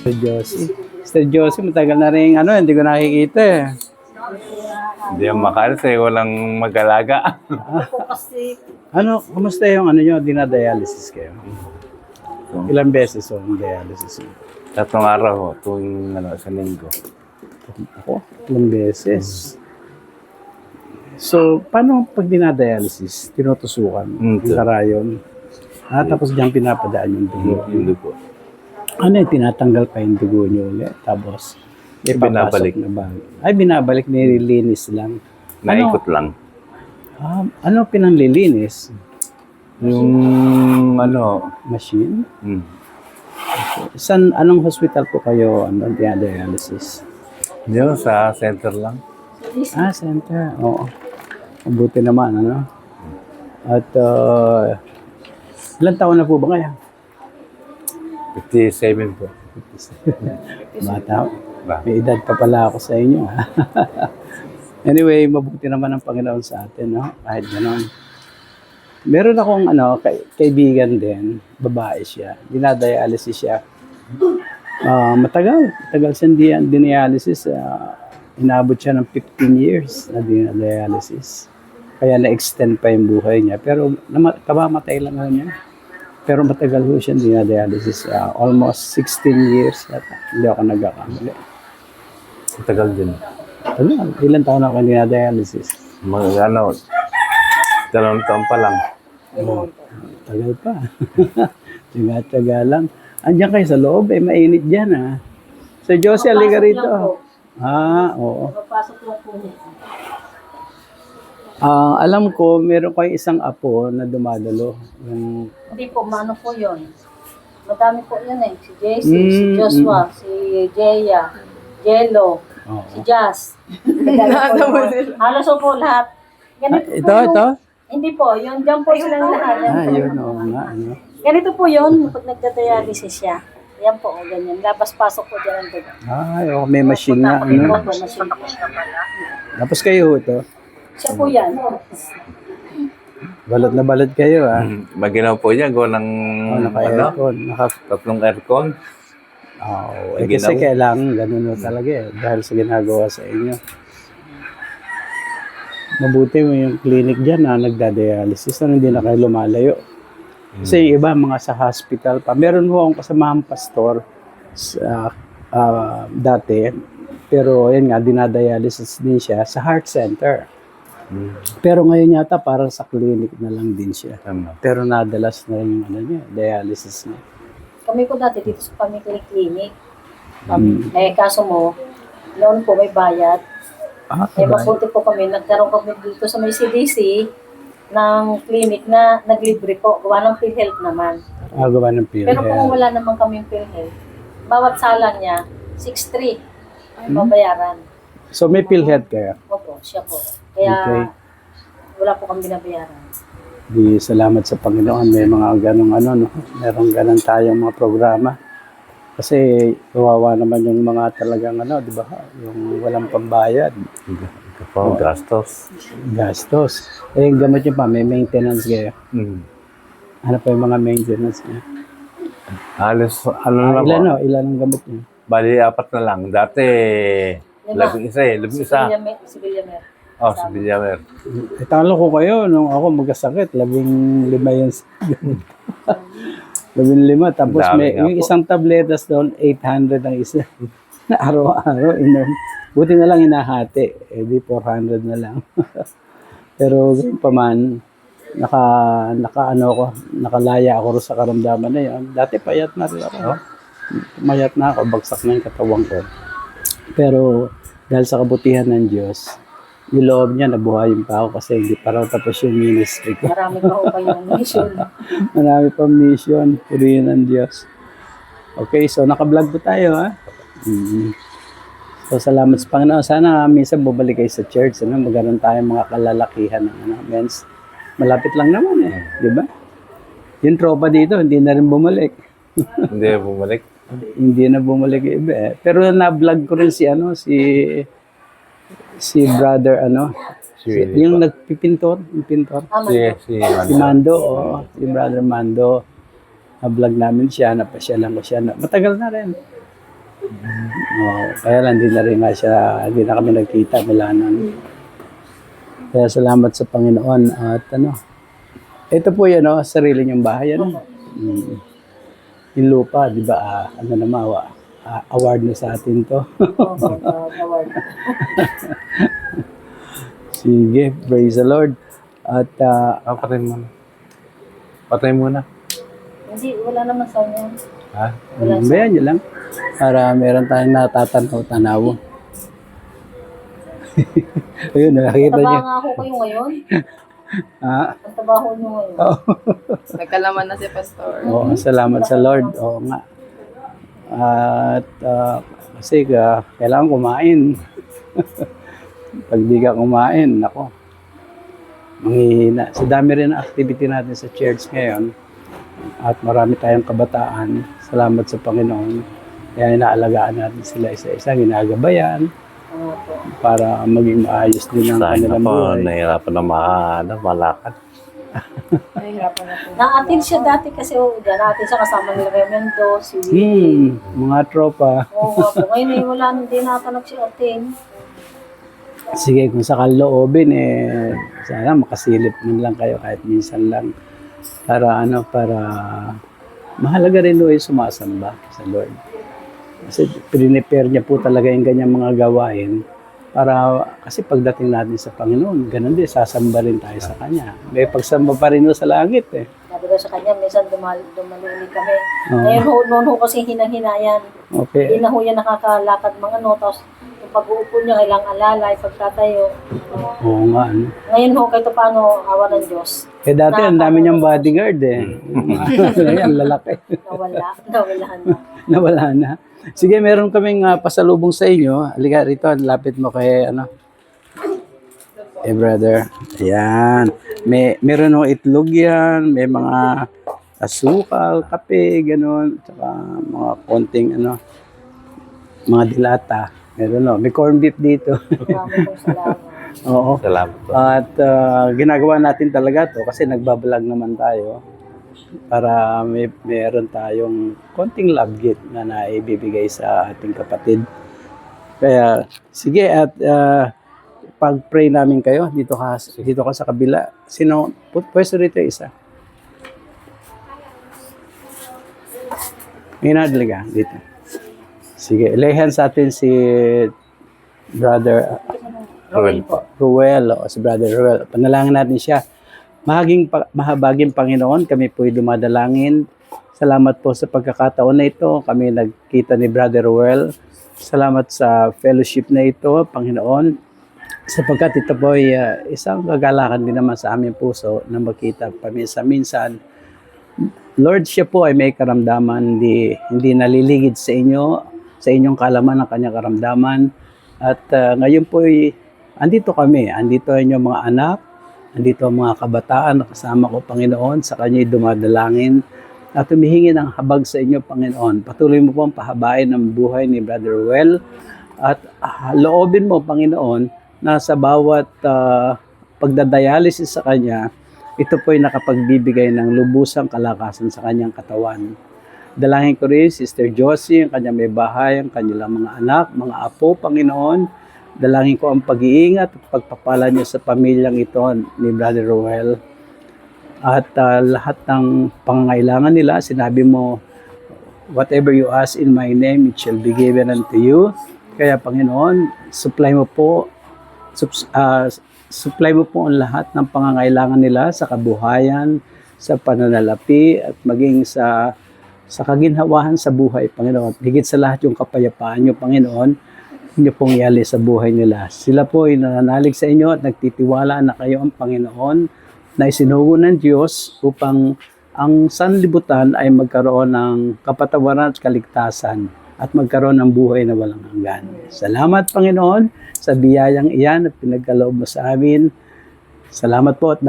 Sister Josie. Sister Josie, matagal na rin, hindi ko nakikita eh. Hindi ang makalis eh, walang mag-alaga. Kumusta yung nyo, dinadialysis kayo? Ilang beses yung dialysis nyo? 3 araw ho, tuwing sa linggo. Ako, ilang beses. So, paano pag dinadialysis? Tinutusukan yung karayon? Tapos diyan pinapadaan yung dugo. Yung dugo. Tinatanggal pa yung dugo nyo ulit. Tapos, Binabalik. na ba? Ay, binabalik, nililinis lang. Naikot lang. Ano pinanlilinis? Yung Machine? Hmm. Anong hospital po kayo dialysis? Diyan sa center lang. Center. Oo. Mabuti naman, At, ilang taon na po ba kaya? 57 po. Bata. May edad pa pala ako sa inyo. Anyway, mabuti naman ang Panginoon sa atin, Kahit gano'n. Meron akong kaibigan din, babae siya. Dinadialysis siya. Matagal siyang dialysis. Inabot siya ng 15 years na dinadialysis. Kaya na-extend pa yung buhay niya. Pero kamamatay lang niya. Pero matagal ho siya dinadialysis. Almost 16 years yata. Hindi ako nagkakamali. Matagal din. Ilan taon ako dinadialysis? 2 taon pa lang. Tagal pa. Tiyaga-tiyaga lang. Andiyan kayo sa loob, mainit dyan, So, Josie, halika rito. Oo. Papasok lang po niya. Alam ko, meron kayong isang apo na dumadalo. Hindi po, mano po yun. Madami po yun Si JC, si Joshua, si Jeya, Jello, si Jazz. Halos po lahat. Ganito po Ito? Hindi po, yun dyan po silang lahat. Yun, oo nga. Ganito po yun, pag nagdadialysis siya. Yan po, ganyan. Labas-pasok po dyan ang dugo. May machine nga. Opo, machine po. Tapos kayo ito. Siya po yan. Balot na balot kayo, Maginaw po niya, gawa ng Naka-aircon. 3 aircon. Kasi kailangan ganun talaga dahil sa ginagawa sa inyo. Mabuti mo yung clinic dyan na nagdadialysis na hindi na kayo lumalayo. Kasi yung iba, mga sa hospital pa. Meron mo akong kasamahang pastor dati. Pero yun nga, dinadialysis din siya sa heart center. Pero ngayon yata parang sa clinic na lang din siya. Pero nadalas na rin yung dialysis niya. Kami po dati dito sa Pamikli Clinic. Kaso mo, noon po may bayad. Mabuti po kami, nagkaroon kami dito sa may CDC ng clinic na naglibre po. Gawa ng PhilHealth naman. Gawa ng PhilHealth. Pero kung wala naman kami yung PhilHealth, bawat sala niya, 6,300 ang babayaran. So may PhilHealth kayo? Opo, siya po. Kaya wala po kami binabayaran. Di salamat sa Panginoon. May mga ganong Merong ganon tayong mga programa. Kasi kawawa naman yung mga talagang di ba? Yung walang pambayad. Gastos. Yung gamot nyo pa, may maintenance kayo. Ano pa yung mga maintenance niya? Halos, lang po. Ilan ang gamot niya? Bali, 4 na lang. Dati, 11 isa. Si Villamer. Si Villamer. Talo ko kayo, nung ako magkasakit, 15 yun. 15, tapos yung isang tabletas doon, 800 ang isa. Araw-araw, buti na lang hinahati. Di 400 na lang. Pero ganun pa man, nakalaya ako sa karamdaman na yun. Dati payat na rin ako. Mayat na ako, bagsak na yung katawan ko. Pero dahil sa kabutihan ng Diyos, yung loob niya, nabuhayin pa ako kasi hindi pa raw tapos yung ministry ko. Marami pa ako kayong mission. Marami pang mission. Purihin ng Diyos. Okay, so naka-vlog po tayo, So salamat sa Panginoon. Sana minsan bumalik kayo sa church. Magkaroon tayo mga kalalakihan ng men's. Malapit lang naman di ba? Yung tropa dito, hindi na rin bumalik. Hindi bumalik. Hindi na bumalik yung iba Pero na-vlog ko rin si brother yung nagpipintor, yung pintor. Si Mando, si brother Mando. Na-vlog namin siya, napasyalan ko siya. Matagal na rin. Kaya lang, hindi na kami nagkita mula nun. Kaya salamat sa Panginoon. At ito po yan, sarili niyong bahay. Yung lupa, di ba, award na sa atin to. Award. Sige, praise the Lord. At, Patay muna. Hindi, wala naman sa inyo. Ha? bayan nyo lang. Para meron tayong natatanaw-tanaw. Ayun, nakakita Taba niyo. nga ako kayo ngayon. Ah, Ang trabaho nyo ngayon. Nagkalaman na si Pastor. Oo, salamat sa Lord. Oo nga. At kasi kailangan kumain. Pag di ka kumain, nako, manghihina. Sa dami rin ang activity natin sa church ngayon. At marami tayong kabataan. Salamat sa Panginoon. Kaya inaalagaan natin sila isa-isa, ginagabayan para maging maayos din ang Sa akin kanilang po, buhay. nahirapan na malakad. Nahihirapan na po. Na-attend siya dati kasi dyan natin siya kasama nila kay Mendo, si Willie. Mga tropa. Oo nga po. Ngayon ay wala din nata nag-attend. Sige, kung sakal loobin, sana makasilip man lang kayo kahit minsan lang. Para mahalaga rin doon yung sumasamba sa Lord. Kasi prepare niya po talaga yung ganyang mga gawain kasi pagdating natin sa Panginoon, ganun din, sasamba rin tayo sa Kanya. May pagsamba pa rin sa langit eh. Sabi ko sa kanya, minsan dumali kami. Ngayon noon kasi hinang-hinayan. Okay. Hindi na ho yan nakakalakad mga tapos yung pag-uupo niya, kailang alalay, pagtatayo. Oo nga. Ngayon ho, kahit paano, awa ng Diyos. Dati ang dami niyang bodyguard eh. Yan, lalaki. Nawala na. Sige, meron kaming pasalubong sa inyo. Halika rito, lapit mo kay brother. Ayan. Meron ng itlog yan, may mga asukal, kape, gano'n. Tsaka mga konting mga dilata. Meron may corned beef dito. Maraming pong salamat. Oo. Salamat po. At ginagawa natin talaga to kasi nagbablog naman tayo para meron tayong konting love gift na naibibigay sa ating kapatid. Kaya sige at pag-pray namin kayo dito ka sa kabila. Sino pwesto rito isa? Minadliga dito. Sige, lehan sa atin si Brother Ruel po. Ruel, si Brother Ruel. Panalangin natin siya. Mahabaging Panginoon, kami po'y dumadalangin. Salamat po sa pagkakataon na ito. Kami nagkita ni Brother Ruel. Salamat sa fellowship na ito, Panginoon. Sapagkat ito po'y isang kagalakan din naman sa aming puso na makita paminsan-minsan. Lord, siya po ay may karamdaman, hindi naliligid sa inyo, sa inyong kalaman ng kanyang karamdaman. At ngayon po'y andito kami, andito ang inyong mga anak, andito ang mga kabataan na kasama ko, Panginoon, sa kanya'y dumadalangin at humihingi ng habag sa inyo, Panginoon. Patuloy mo pong pahabain ang buhay ni Brother Ruel at loobin mo, Panginoon, na sa bawat pagdadialysis sa kanya, ito po'y nakapagbibigay ng lubusang kalakasan sa kanyang katawan. Dalangin ko rin, Sister Josie, ang kanyang may bahay, ang kanyang mga anak, mga apo, Panginoon. Dalangin ko ang pag-iingat at pagpapala niyo sa pamilyang ito ni Brother Ruel. At lahat ng pangangailangan nila, sinabi mo, whatever you ask in my name, it shall be given unto you. Kaya Panginoon, supply mo po ang lahat ng pangangailangan nila sa kabuhayan, sa pananalapi, at maging sa kaginhawahan sa buhay, Panginoon. Higit sa lahat yung kapayapaan niyo, Panginoon, niyo pong iali sa buhay nila. Sila po ay nananalig sa inyo at nagtitiwala na kayo ang Panginoon na isinugo ng Diyos upang ang sanlibutan ay magkaroon ng kapatawaran at kaligtasan at magkaroon ng buhay na walang hanggan. Salamat, Panginoon, sa biyayang iyan at pinagkaloob mo sa amin. Salamat po at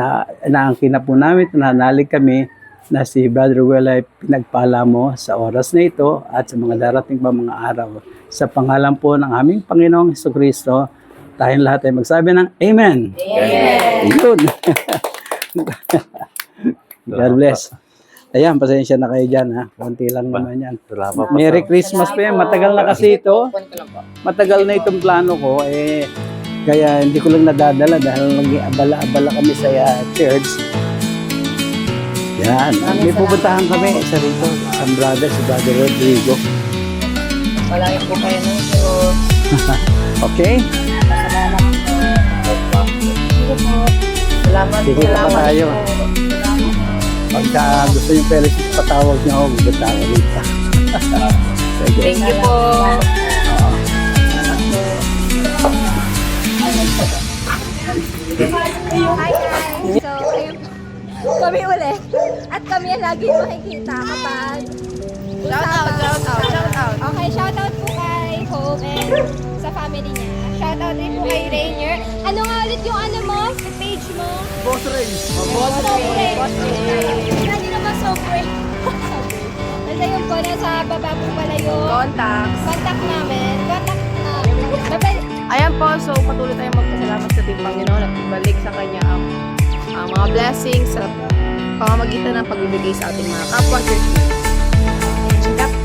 naangkin na po namin, nananalig kami na si Brother Ruel ay pinagpala mo sa oras na ito at sa mga darating pa mga araw. Sa pangalan po ng aming Panginoong Jesucristo, tayong lahat ay magsabi ng Amen. Amen. Yun. God bless. Ayan, pasensya na kayo dyan ha. Konti lang naman yan. Wala pa, Merry Pastor. Christmas pa yan. Matagal na kasi ito. Kunin ko lang po. Matagal na itong plano ko. Kaya hindi ko lang nadadala dahil nag-abala-abala kami sa church. Yan. May pupuntahan kami sa rito. Isang brother, si Brother Rodrigo. Malayo po kayo ng Diyos. Okay? Salamat po. Sige po. Salamat Sige pa tayo. Pagka gusto yung fellowship, patawag niyo ako. Magkatawag rito. Sige. Thank you po. Hi guys! So, ayun, kami ulit. At kami ang lagi makikita kapag Shout out. Okay, shoutout po kay Hope and sa family niya. Shoutout din po kay Rainier. Ano nga ulit yung ano mo? Sa page mo? Boss Ray. Boss Ray. Hindi naman software. Basta yun po, nasa baba po pala yung Contacts. contact namin. Ayan po, so patuloy tayong magpasalamat sa ating Panginoon at ibalik sa Kanya ang mga blessings sa pamamagitan ng pagbibigay sa ating mga kapwa church. Check up